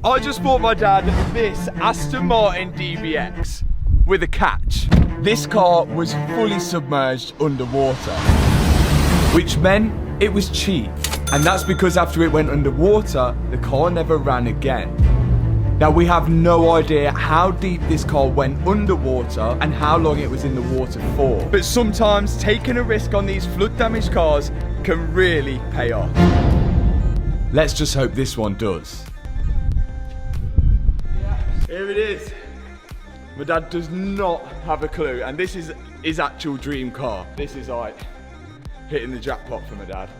I just bought my dad this Aston Martin DBX with a catch. This car was fully submerged underwater, which meant it was cheap. And that's because after it went underwater, the car never ran again. Now we have no idea how deep this car went underwater and how long it was in the water for. But sometimes taking a risk on these flood damaged cars can really pay off. Let's just hope this one does. Here it is. My dad does not have a clue, and this is his actual dream car. This is like hitting the jackpot for my dad.